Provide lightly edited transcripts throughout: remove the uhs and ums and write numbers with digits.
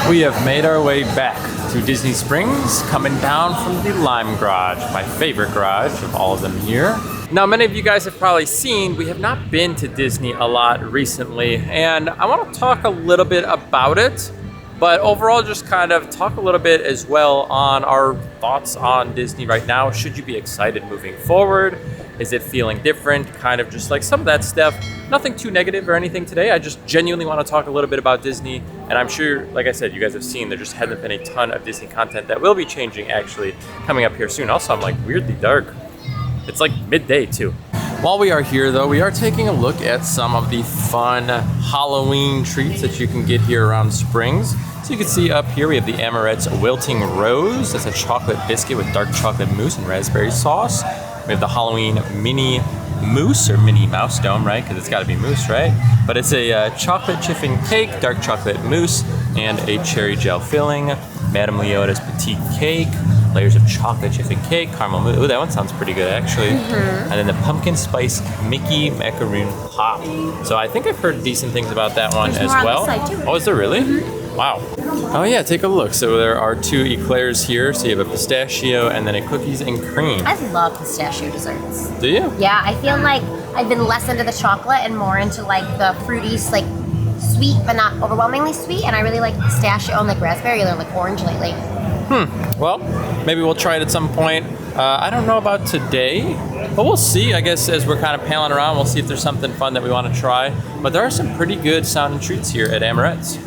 We have made our way back to Disney Springs, coming down from the Lime Garage, my favorite garage of all of them here. Now, many of you guys have probably seen, we have not been to Disney a lot recently, and I want to talk a little bit about it, but overall just kind of talk a little bit as well on our thoughts on Disney right now. Should you be excited moving forward? Is it feeling different? Kind of just like some of that stuff. Nothing too negative or anything today. I just genuinely want to talk a little bit about Disney. And I'm sure, like I said, you guys have seen there just hasn't been a ton of Disney content that will be changing actually coming up here soon. Also, I'm like weirdly dark. It's like midday too. While we are here though, we are taking a look at some of the fun Halloween treats that you can get here around Springs. So you can see up here we have the Amaret's Wilting Rose. That's a chocolate biscuit with dark chocolate mousse and raspberry sauce. We have the Halloween Mini Mousse, or Mini Mouse Dome, right? Because it's got to be mousse, right? But it's a chocolate chiffon cake, dark chocolate mousse, and a cherry gel filling. Madame Leota's Petite Cake, layers of chocolate chiffon cake, caramel mousse. Ooh, that one sounds pretty good, actually. And then the pumpkin spice Mickey macaroon pop. So I think I've heard decent things about that one as well. On this side too. Oh, is there really? Wow. Oh yeah, take a look. So there are two eclairs here. So you have a pistachio and then a cookies and cream. I love pistachio desserts. Do you? Yeah, I feel like I've been less into the chocolate and more into like the fruity, like sweet but not overwhelmingly sweet. And I really like pistachio and like raspberry or like orange lately. Well, maybe we'll try it at some point. I don't know about today, but we'll see. I guess as we're kind of palling around, we'll see if there's something fun that we want to try. But there are some pretty good sounding treats here at Amaret's.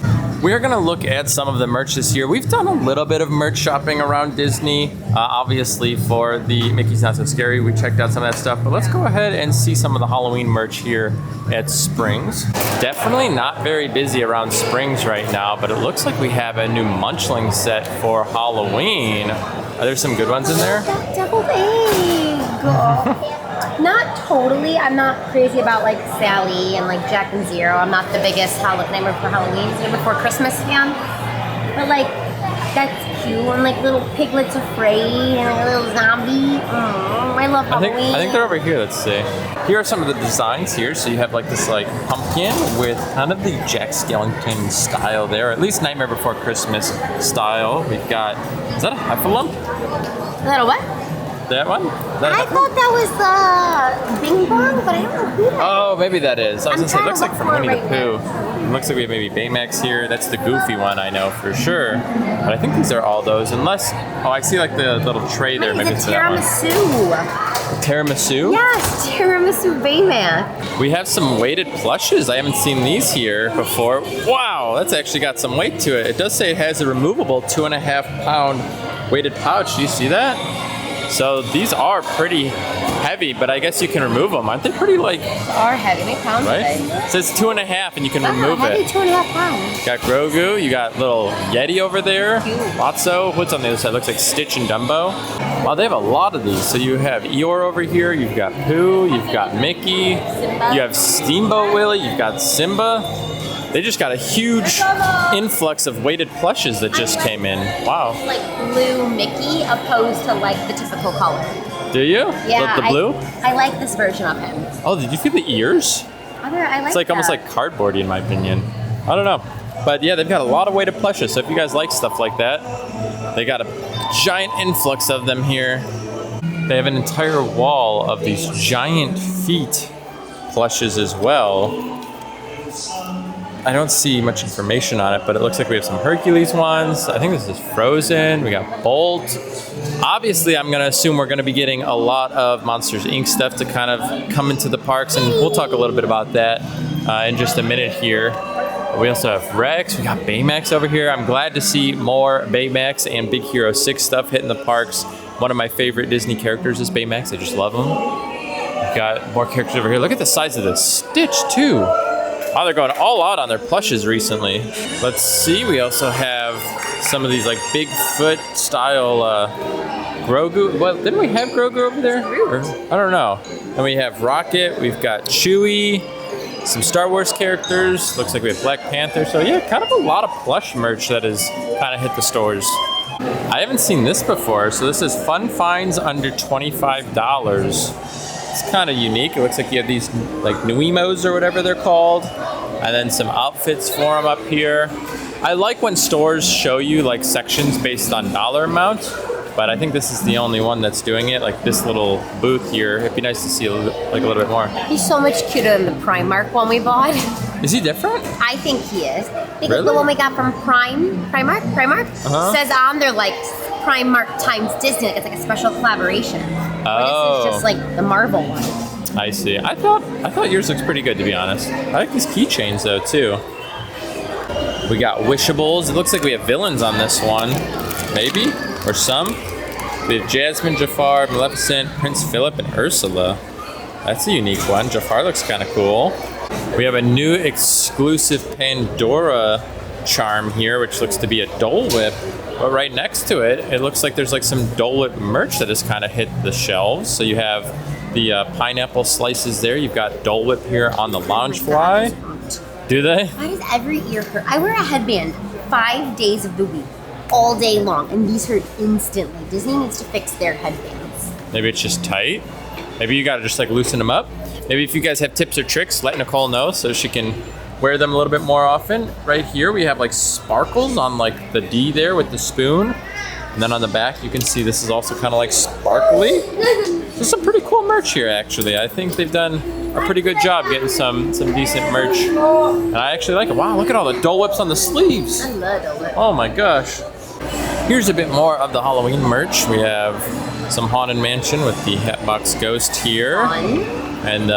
We're gonna look at some of the merch this year. We've done a little bit of merch shopping around Disney. Obviously for the Mickey's Not So Scary, we checked out some of that stuff, but let's go ahead and see some of the Halloween merch here at Springs. Definitely not very busy around Springs right now, but it looks like we have a new Munchling set for Halloween. Are there some good ones in there? Deviled egg. Not totally. I'm not crazy about like Sally and like Jack and Zero. I'm not the biggest Nightmare Before Halloween, Nightmare Before Christmas fan. But like, that's cute. And like little piglets afraid and like a little zombie. I love Halloween. I think they're over here. Let's see. Here are some of the designs here. So you have like this like pumpkin with kind of the Jack Skellington style there, at least Nightmare Before Christmas style. We've got, is that a heffalump? Is that a what? That one? I thought that was the Bing Bong, but I don't know who that is. Oh, maybe that is. I was going to say, it looks like from Winnie the right Pooh. It looks like we have maybe Baymax here. That's the goofy one, I know for sure. But I think these are all those, unless, oh, I see like the little tray there. Maybe it's that one. Tiramisu? Yes, Tiramisu Baymax. We have some weighted plushes. I haven't seen these here before. Wow, that's actually got some weight to it. It does say it has a removable 2.5 pound weighted pouch. Do you see that? So these are pretty heavy, but I guess you can remove them. Aren't they pretty like... They are heavy. They pound right? It says 2.5 and you can remove heavy, it. 2.5 pounds. You got Grogu, you got little Yeti over there. Cute. Lotso. What's on the other side? Looks like Stitch and Dumbo. Wow, they have a lot of these. So you have Eeyore over here, you've got Pooh, you've got Mickey, Simba. You have Steamboat Willie, you've got Simba. They just got a huge influx of weighted plushes that just came in. Wow. Like blue Mickey opposed to like the typical color. Do you? Yeah. The blue? I like this version of him. Oh, did you feel the ears? I like It's like almost like cardboardy in my opinion. I don't know. But yeah, they've got a lot of weighted plushes. So if you guys like stuff like that, they got a giant influx of them here. They have an entire wall of these giant feet plushes as well. I don't see much information on it, but it looks like we have some Hercules ones. I think this is Frozen. We got Bolt. Obviously, I'm going to assume we're going to be getting a lot of Monsters, Inc. stuff to kind of come into the parks, and we'll talk a little bit about that in just a minute here. We also have Rex. We got Baymax over here. I'm glad to see more Baymax and Big Hero 6 stuff hitting the parks. One of my favorite Disney characters is Baymax. I just love him. We've got more characters over here. Look at the size of this Stitch, too. Oh, they're going all out on their plushes recently. Let's see, we also have some of these like Bigfoot style Grogu. Well, didn't we have Grogu over there? Or, I don't know. And we have Rocket, we've got Chewie, some Star Wars characters. Looks like we have Black Panther. So yeah, kind of a lot of plush merch that has kind of hit the stores. I haven't seen this before. So this is Fun Finds under $25. It's kind of unique. It looks like you have these like Nuimos or whatever they're called. And then some outfits for them up here. I like when stores show you like sections based on dollar amount, but I think this is the only one that's doing it. Like this little booth here, it'd be nice to see a little bit more. He's so much cuter than the Primark one we bought. Is he different? I think he is. Because Really? the one we got from Primark says on there like Primark times Disney. Like it's like a special collaboration. Oh. This is just like the Marvel one. I see. I thought yours looks pretty good, to be honest. I like these keychains though too. We got wishables. It looks like we have villains on this one, maybe or some. We have Jasmine, Jafar, Maleficent, Prince Philip, and Ursula. That's a unique one. Jafar looks kind of cool. We have a new exclusive Pandora charm here, which looks to be a Dole Whip. But right next to it, it looks like there's like some Dole Whip merch that has kind of hit the shelves. So you have the pineapple slices there. You've got Dole Whip here on the Loungefly. Do they? Why does every ear hurt? I wear a headband 5 days of the week, all day long, and these hurt instantly. Disney needs to fix their headbands. Maybe it's just tight. Maybe you gotta just like loosen them up. Maybe if you guys have tips or tricks, let Nicole know so she can wear them a little bit more often. Right here we have like sparkles on like the D there with the spoon. And then on the back you can see this is also kind of like sparkly. There's some pretty cool merch here actually. I think they've done a pretty good job getting some decent merch. And I actually like it. Wow, look at all the Dole Whips on the sleeves. I love Dole Whip. Oh my gosh. Here's a bit more of the Halloween merch. We have some Haunted Mansion with the Hatbox Ghost here. And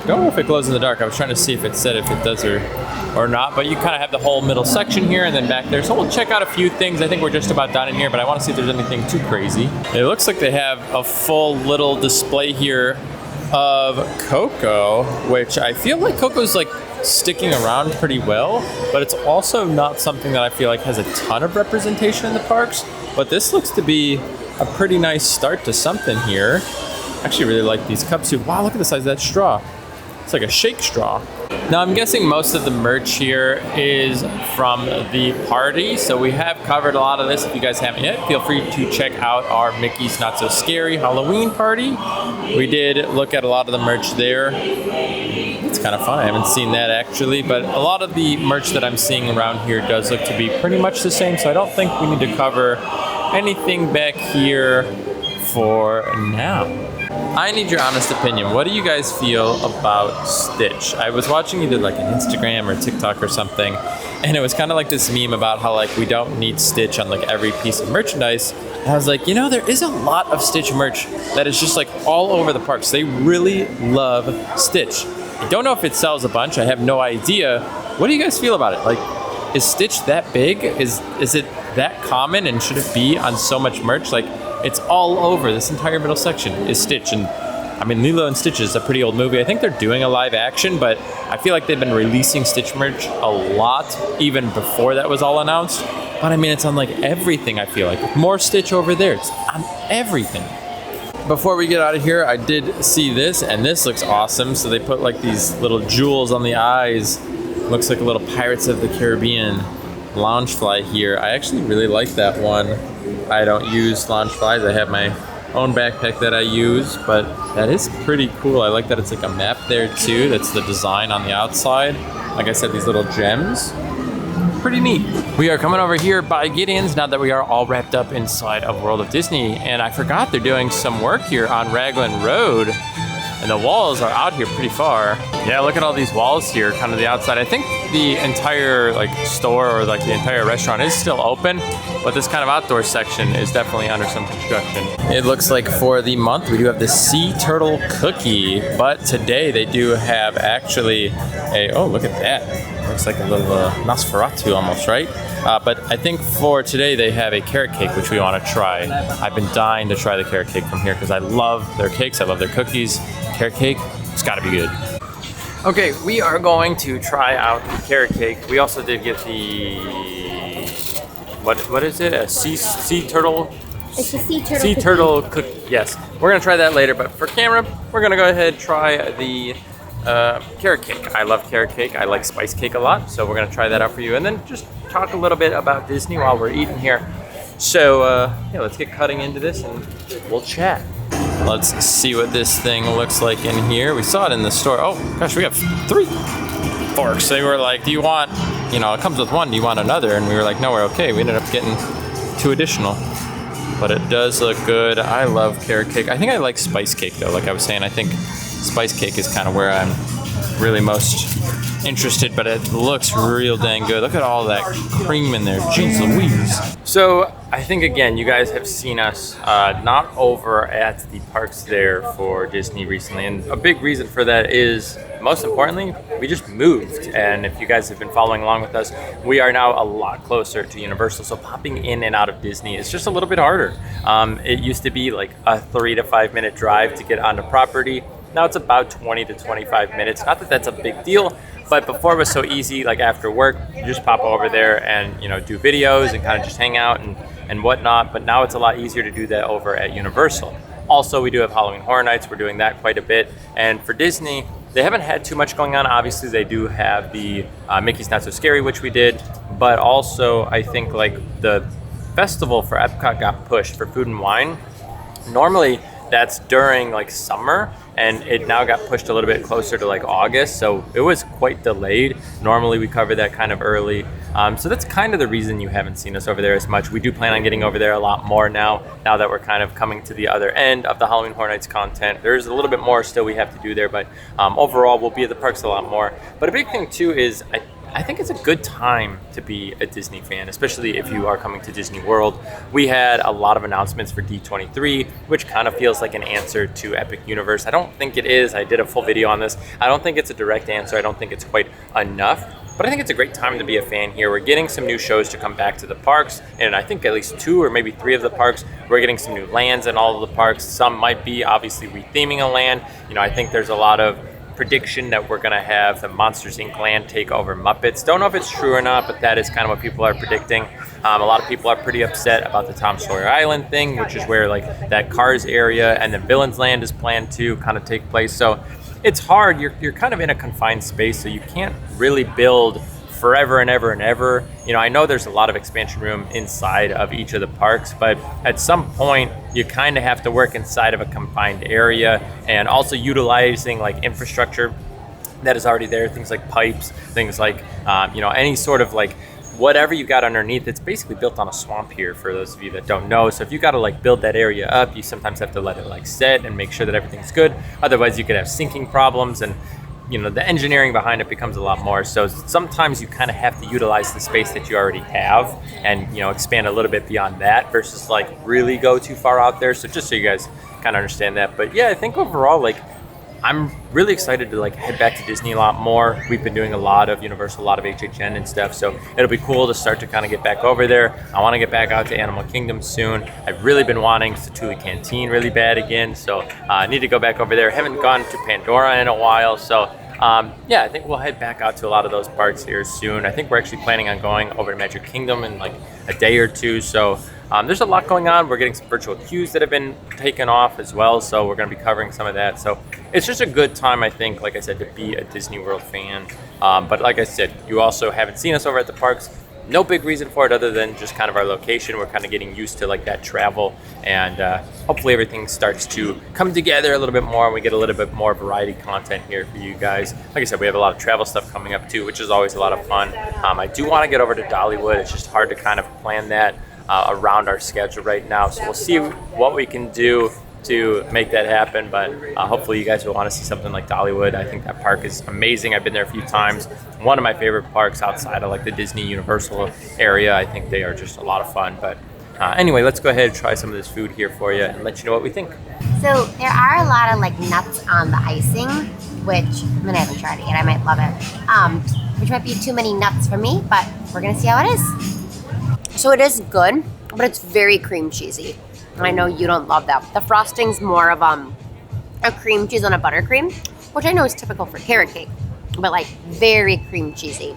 don't know if it glows in the dark. I was trying to see if it said if it does or not, but you kind of have the whole middle section here and then back there. So we'll check out a few things. I think we're just about done in here, but I want to see if there's anything too crazy. It looks like they have a full little display here of Coco, which I feel like Coco's like sticking around pretty well, but it's also not something that I feel like has a ton of representation in the parks. But this looks to be a pretty nice start to something here. I actually really like these cups too. Wow, look at the size of that straw. It's like a shake straw. Now I'm guessing most of the merch here is from the party, so we have covered a lot of this. If you guys haven't yet, feel free to check out our Mickey's Not So Scary Halloween party. We did look at a lot of the merch there. It's kind of fun. I haven't seen that actually, but a lot of the merch that I'm seeing around here does look to be pretty much the same, so I don't think we need to cover anything back here for now. I need your honest opinion. What do you guys feel about Stitch? I was watching either like an Instagram or TikTok or something, and it was kind of like this meme about how like we don't need Stitch on like every piece of merchandise. And I was like, you know, there is a lot of Stitch merch that is just like all over the parks. They really love Stitch. I don't know if it sells a bunch. I have no idea. What do you guys feel about it? Like, is Stitch that big? Is it that common, and should it be on so much merch? Like, it's all over. This entire middle section is Stitch. And I mean, Lilo and Stitch is a pretty old movie. I think they're doing a live action, but I feel like they've been releasing Stitch merch a lot, even before that was all announced. But I mean, it's on like everything, I feel like. More Stitch over there. It's on everything. Before we get out of here, I did see this, and this looks awesome. So they put like these little jewels on the eyes. Looks like a little Pirates of the Caribbean Loungefly here. I actually really like that one. I don't use Loungeflies. I have my own backpack that I use, but that is pretty cool. I like that it's like a map there too. That's the design on the outside. Like I said, these little gems. Pretty neat. We are coming over here by Gideons now that we are all wrapped up inside of World of Disney, and I forgot they're doing some work here on Raglan Road. And the walls are out here pretty far. Yeah, look at all these walls here, kind of the outside. I think the entire like store or like the entire restaurant is still open, but this kind of outdoor section is definitely under some construction. It looks like for the month we do have the sea turtle cookie, but today they do have actually a, oh look at that. Looks like a little Nosferatu almost, right? But I think for today they have a carrot cake, which we want to try. I've been dying to try the carrot cake from here because I love their cakes, I love their cookies. Carrot cake, it's gotta be good. Okay, we are going to try out the carrot cake. We also did get the, what is it? A sea turtle? It's a sea turtle. Sea turtle cookie. Yes, we're gonna try that later, but for camera, we're gonna go ahead and try the carrot cake. I love carrot cake. I like spice cake a lot, so we're gonna try that out for you, and then just talk a little bit about Disney while we're eating here. So yeah, let's get cutting into this and we'll chat. Let's see what this thing looks like in here. We saw it in the store. Oh gosh, we have 3 forks. They were like, do you want, you know, it comes with one, do you want another? And we were like, no, we're okay. We ended up getting 2 additional. But it does look good. I love carrot cake. I think I like spice cake though. Like I was saying, I think spice cake is kind of where I'm really most interested, but it looks real dang good. Look at all that cream in there. Jeez Louise. So I think, again, you guys have seen us not over at the parks there for Disney recently. And a big reason for that is, most importantly, we just moved. And if you guys have been following along with us, we are now a lot closer to Universal. So popping in and out of Disney is just a little bit harder. It used to be like a 3 to 5 minute drive to get onto property. Now it's about 20 to 25 minutes. Not that that's a big deal, but before it was so easy, like after work, you just pop over there and, you know, do videos and kind of just hang out and whatnot. But now it's a lot easier to do that over at Universal. Also, we do have Halloween Horror Nights. We're doing that quite a bit. And for Disney, they haven't had too much going on. Obviously, they do have the Mickey's Not So Scary, which we did. But also, I think like the festival for Epcot got pushed for Food and Wine. Normally, that's during like summer, and it now got pushed a little bit closer to like August, so it was quite delayed. Normally we cover that kind of early, so that's kind of the reason you haven't seen us over there as much. We do plan on getting over there a lot more now that we're kind of coming to the other end of the Halloween Horror Nights content. There's a little bit more still we have to do there, but overall we'll be at the parks a lot more. But a big thing too is I think it's a good time to be a Disney fan, especially if you are coming to Disney World. We had a lot of announcements for D23, which kind of feels like an answer to Epic Universe. I don't think it is. I did a full video on this. I don't think it's a direct answer. I don't think it's quite enough. But I think it's a great time to be a fan here. We're getting some new shows to come back to the parks, and I think at least 2 or maybe 3 of the parks. We're getting some new lands in all of the parks. Some might be obviously retheming a land. You know, I think there's a lot of prediction that we're going to have the Monsters Inc. land take over Muppets. Don't know if it's true or not, but that is kind of what people are predicting. A lot of people are pretty upset about the Tom Sawyer Island thing, which is where like that Cars area and then Villains Land is planned to kind of take place. So it's hard. You're kind of in a confined space, so you can't really build forever and ever and ever. You know, I know there's a lot of expansion room inside of each of the parks, but at some point you kind of have to work inside of a confined area, and also utilizing like infrastructure that is already there, things like pipes, things like you know, any sort of like whatever you got underneath. It's basically built on a swamp here, for those of you that don't know. So if you got to like build that area up, you sometimes have to let it like set and make sure that everything's good. Otherwise you could have sinking problems, and you know, the engineering behind it becomes a lot more. So sometimes you kind of have to utilize the space that you already have and, you know, expand a little bit beyond that versus like really go too far out there. So just so you guys kind of understand that. But yeah, I think overall, like, I'm really excited to like head back to Disney a lot more. We've been doing a lot of Universal, a lot of HHN and stuff. So it'll be cool to start to kind of get back over there. I want to get back out to Animal Kingdom soon. I've really been wanting Satuli Canteen really bad again. So I need to go back over there. Haven't gone to Pandora in a while. So yeah, I think we'll head back out to a lot of those parks here soon. I think we're actually planning on going over to Magic Kingdom in like a day or two. So there's a lot going on. We're getting some virtual queues that have been taken off as well. So we're going to be covering some of that. So it's just a good time, I think, like I said, to be a Disney World fan. But like I said, you also haven't seen us over at the parks. No big reason for it other than just kind of our location. We're kind of getting used to like that travel, and hopefully everything starts to come together a little bit more and we get a little bit more variety content here for you guys. Like I said, we have a lot of travel stuff coming up too, which is always a lot of fun. I do want to get over to Dollywood. It's just hard to kind of plan that around our schedule right now. So we'll see what we can do to make that happen, but hopefully you guys will want to see something like Dollywood. I think that park is amazing. I've been there a few times. One of my favorite parks outside of like the Disney Universal area. I think they are just a lot of fun. But anyway, let's go ahead and try some of this food here for you and let you know what we think. So there are a lot of like nuts on the icing, which I mean, I haven't tried it yet. I might love it. Which might be too many nuts for me, but we're gonna see how it is. So it is good, but it's very cream cheesy. I know you don't love that. The frosting's more of a cream cheese on a buttercream, which I know is typical for carrot cake, but like very cream cheesy.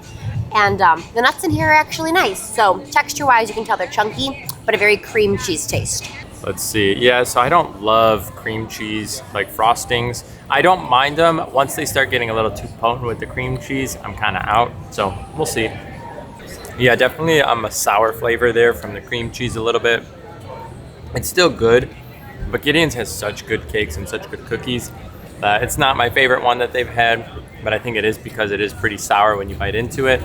And the nuts in here are actually nice. So texture-wise, you can tell they're chunky, but a very cream cheese taste. Let's see. Yeah, so I don't love cream cheese like frostings. I don't mind them. Once they start getting a little too potent with the cream cheese, I'm kind of out. So we'll see. Yeah, definitely a sour flavor there from the cream cheese a little bit. It's still good, but Gideon's has such good cakes and such good cookies. It's not my favorite one that they've had, but I think it is because it is pretty sour when you bite into it.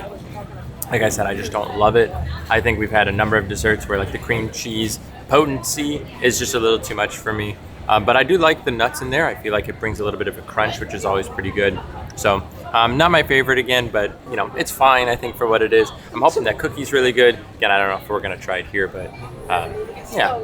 Like I said, I just don't love it. I think we've had a number of desserts where like the cream cheese potency is just a little too much for me. But I do like the nuts in there. I feel like it brings a little bit of a crunch, which is always pretty good. So not my favorite again, but you know, it's fine, I think, for what it is. I'm hoping that cookie's really good. Again, I don't know if we're gonna try it here, but yeah,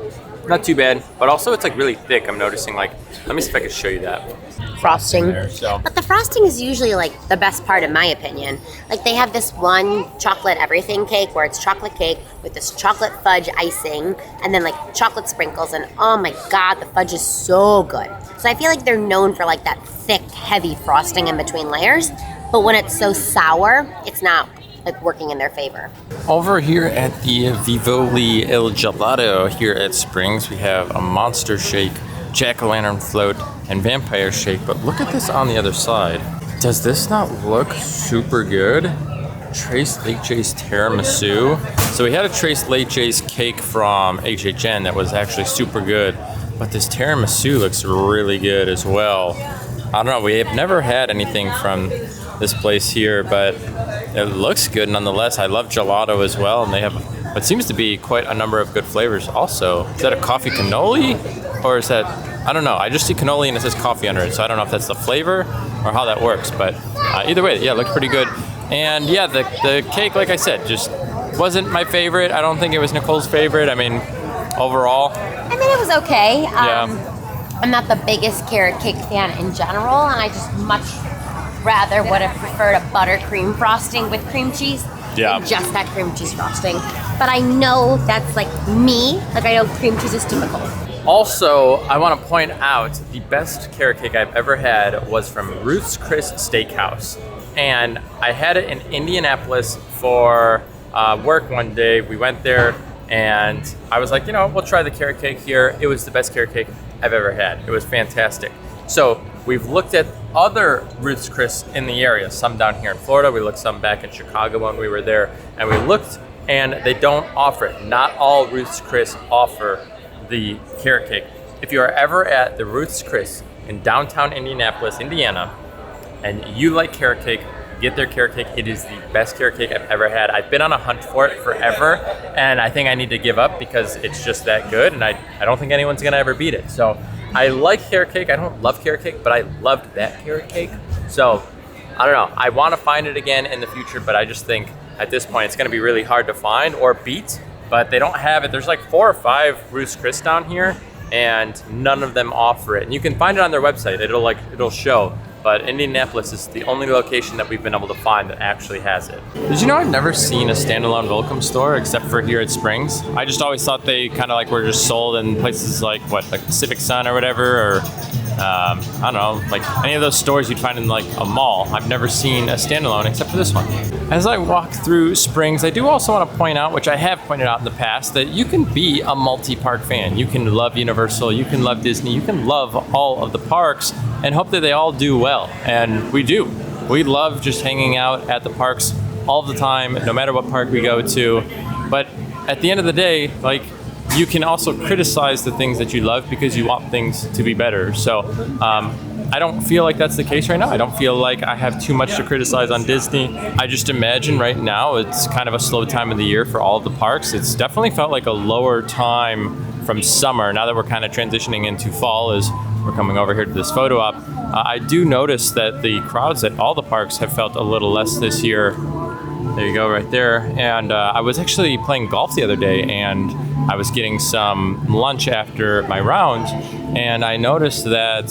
not too bad. But also it's like really thick. I'm noticing, like, let me see if I can show you that. Frosting. There, so. But the frosting is usually like the best part in my opinion. Like they have this one chocolate everything cake where it's chocolate cake with this chocolate fudge icing and then like chocolate sprinkles, and oh my god, the fudge is so good. So I feel like they're known for like that thick, heavy frosting in between layers, but when it's so sour, it's not like working in their favor. Over here at the Vivoli Il Gelato here at Springs, we have a monster shake, jack-o'-lantern float, and vampire shake. But look at this on the other side. Does this not look super good? Tres Leches Tiramisu. So we had a Tres Leches cake from HHN that was actually super good, but this tiramisu looks really good as well. I don't know, we have never had anything from this place here, but it looks good nonetheless. I love gelato as well, and they have what seems to be quite a number of good flavors also. Is that a coffee cannoli? Or is that, I don't know. I just see cannoli and it says coffee under it, so I don't know if that's the flavor or how that works, but either way, yeah, it looked pretty good. And yeah, the cake, like I said, just wasn't my favorite. I don't think it was Nicole's favorite. I mean, overall. I mean, it was okay. Yeah. I'm not the biggest carrot cake fan in general, and I just much rather would have preferred a buttercream frosting with cream cheese than just that cream cheese frosting. But I know that's like me. Like I know cream cheese is typical. Also, I want to point out the best carrot cake I've ever had was from Ruth's Chris Steakhouse. And I had it in Indianapolis for work one day. We went there and I was like, you know, we'll try the carrot cake here. It was the best carrot cake I've ever had. It was fantastic. So we've looked at other Ruth's Chris in the area, some down here in Florida. We looked some back in Chicago when we were there, and we looked and they don't offer it. Not all Ruth's Chris offer the carrot cake. If you are ever at the Ruth's Chris in downtown Indianapolis, Indiana, and you like carrot cake, get their carrot cake. It is the best carrot cake I've ever had. I've been on a hunt for it forever, and I think I need to give up because it's just that good, and I don't think anyone's gonna ever beat it. So I like carrot cake. I don't love carrot cake, but I loved that carrot cake. So I don't know. I want to find it again in the future, but I just think at this point it's gonna be really hard to find or beat, but they don't have it. There's like 4 or 5 Ruth's Chris down here, and none of them offer it. And you can find it on their website. It'll show. But Indianapolis is the only location that we've been able to find that actually has it. Did you know I've never seen a standalone Volcom store except for here at Springs? I just always thought they kind of like were just sold in places like like Pacific Sun or whatever, or I don't know, like any of those stores you'd find in like a mall. I've never seen a standalone except for this one. As I walk through Springs, I do also want to point out, which I have pointed out in the past, that you can be a multi-park fan. You can love Universal, you can love Disney, you can love all of the parks and hope that they all do well. And we do. We love just hanging out at the parks all the time, no matter what park we go to. But at the end of the day, like, you can also criticize the things that you love because you want things to be better. So I don't feel like that's the case right now. I don't feel like I have too much to criticize on Disney. I just imagine right now it's kind of a slow time of the year for all of the parks. It's definitely felt like a lower time from summer. Now that we're kind of transitioning into fall as we're coming over here to this photo op, I do notice that the crowds at all the parks have felt a little less this year. There you go, right there. And I was actually playing golf the other day, and I was getting some lunch after my round, and I noticed that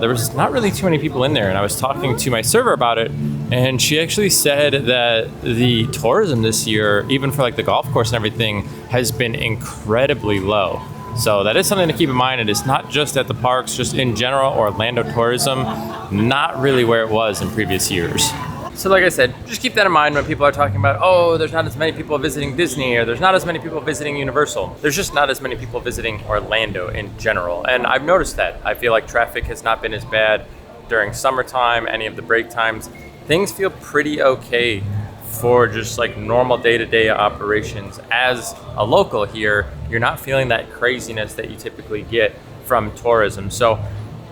there was not really too many people in there. And I was talking to my server about it, and she actually said that the tourism this year, even for like the golf course and everything, has been incredibly low. So that is something to keep in mind. It is not just at the parks, just in general, Orlando tourism, not really where it was in previous years. So like I said, just keep that in mind when people are talking about, oh, there's not as many people visiting Disney, or there's not as many people visiting Universal. There's just not as many people visiting Orlando in general. And I've noticed that. I feel like traffic has not been as bad during summertime, any of the break times. Things feel pretty okay for just like normal day-to-day operations. As a local here, you're not feeling that craziness that you typically get from tourism. So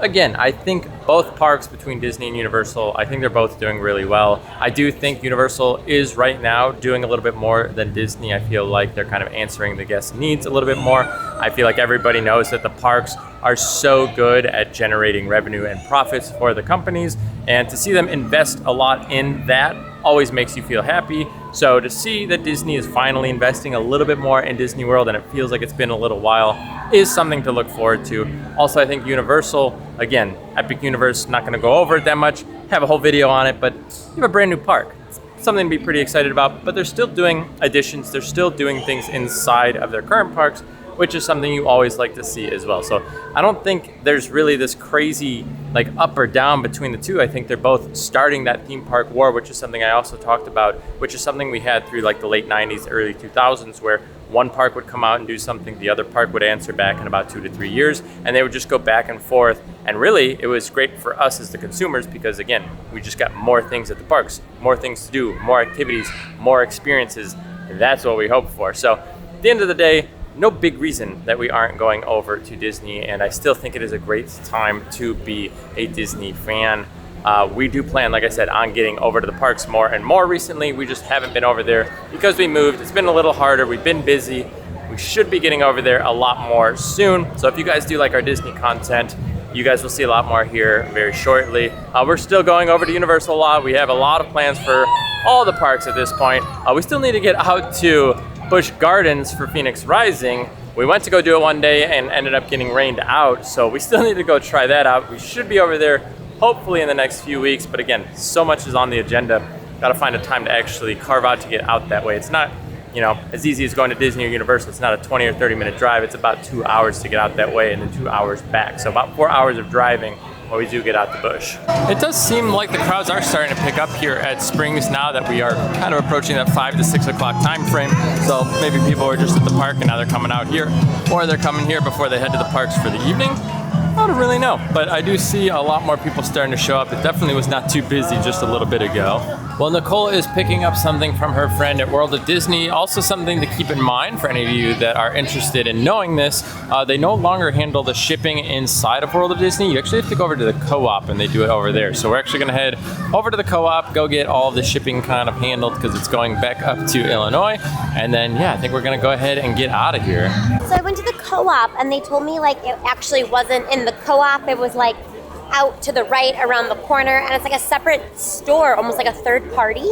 again, I think both parks between Disney and Universal, I think they're both doing really well. I do think Universal is right now doing a little bit more than Disney. I feel like they're kind of answering the guests' needs a little bit more. I feel like everybody knows that the parks are so good at generating revenue and profits for the companies, and to see them invest a lot in that always makes you feel happy. So to see that Disney is finally investing a little bit more in Disney World, and it feels like it's been a little while, is something to look forward to. Also, I think Universal, again, Epic Universe, not gonna go over it that much, have a whole video on it, but you have a brand new park. It's something to be pretty excited about, but they're still doing additions, they're still doing things inside of their current parks, which is something you always like to see as well. So I don't think there's really this crazy like up or down between the two. I think they're both starting that theme park war, which is something I also talked about, which is something we had through like the late 90s, early 2000s, where one park would come out and do something, the other park would answer back in about 2 to 3 years, and they would just go back and forth. And really, it was great for us as the consumers because, again, we just got more things at the parks, more things to do, more activities, more experiences. And that's what we hope for. So at the end of the day, no big reason that we aren't going over to Disney, and I still think it is a great time to be a Disney fan. We do plan, like I said, on getting over to the parks more and more recently. We just haven't been over there because we moved. It's been a little harder. We've been busy. We should be getting over there a lot more soon. So if you guys do like our Disney content, you guys will see a lot more here very shortly. We're still going over to Universal a lot. We have a lot of plans for all the parks at this point. We still need to get out to Busch Gardens for Phoenix Rising. We went to go do it one day and ended up getting rained out, so we still need to go try that out. We should be over there hopefully in the next few weeks, but again, so much is on the agenda. Gotta find a time to actually carve out to get out that way. It's not, you know, as easy as going to Disney or Universal. It's not a 20 or 30 minute drive. It's about 2 hours to get out that way and then 2 hours back. So about 4 hours of driving when we do get out the bush. It does seem like the crowds are starting to pick up here at Springs now that we are kind of approaching that 5 to 6 o'clock time frame. So maybe people are just at the park and now they're coming out here, or they're coming here before they head to the parks for the evening. I don't really know, but I do see a lot more people starting to show up. It definitely was not too busy just a little bit ago. Well, Nicole is picking up something from her friend at World of Disney. Also something to keep in mind for any of you that are interested in knowing this. They no longer handle the shipping inside of World of Disney. You actually have to go over to the co-op and they do it over there. So we're actually gonna head over to the co-op, go get all of the shipping kind of handled because it's going back up to Illinois. And then, yeah, I think we're gonna go ahead and get out of here. So I went to the co-op and they told me like it actually wasn't in the co-op. It was like out to the right around the corner, and it's like a separate store, almost like a third party.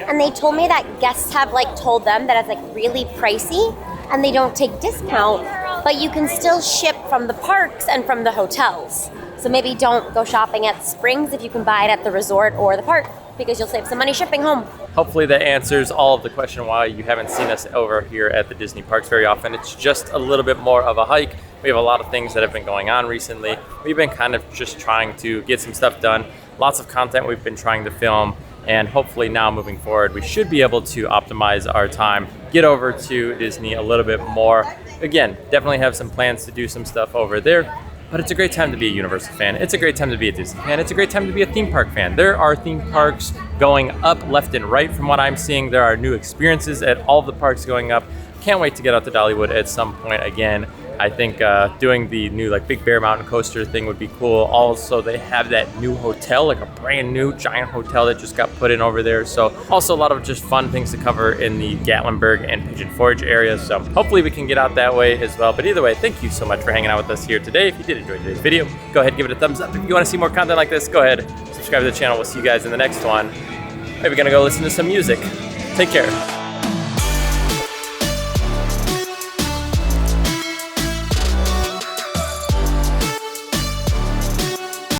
And they told me that guests have like told them that it's like really pricey and they don't take discount, but you can still ship from the parks and from the hotels. So maybe don't go shopping at Springs if you can buy it at the resort or the park, because you'll save some money shipping home. Hopefully that answers all of the question why you haven't seen us over here at the Disney parks very often. It's just a little bit more of a hike. We have a lot of things that have been going on recently. We've been kind of just trying to get some stuff done. Lots of content we've been trying to film, and hopefully now moving forward, we should be able to optimize our time, get over to Disney a little bit more. Again, definitely have some plans to do some stuff over there. But it's a great time to be a Universal fan. It's a great time to be a Disney fan. It's a great time to be a theme park fan. There are theme parks going up left and right from what I'm seeing. There are new experiences at all of the parks going up. Can't wait to get out to Dollywood at some point again. I think doing the new like Big Bear Mountain Coaster thing would be cool. Also, they have that new hotel, like a brand new giant hotel that just got put in over there. So also a lot of just fun things to cover in the Gatlinburg and Pigeon Forge areas. So hopefully we can get out that way as well. But either way, thank you so much for hanging out with us here today. If you did enjoy today's video, go ahead and give it a thumbs up. If you want to see more content like this, go ahead, subscribe to the channel. We'll see you guys in the next one. Maybe gonna go listen to some music. Take care.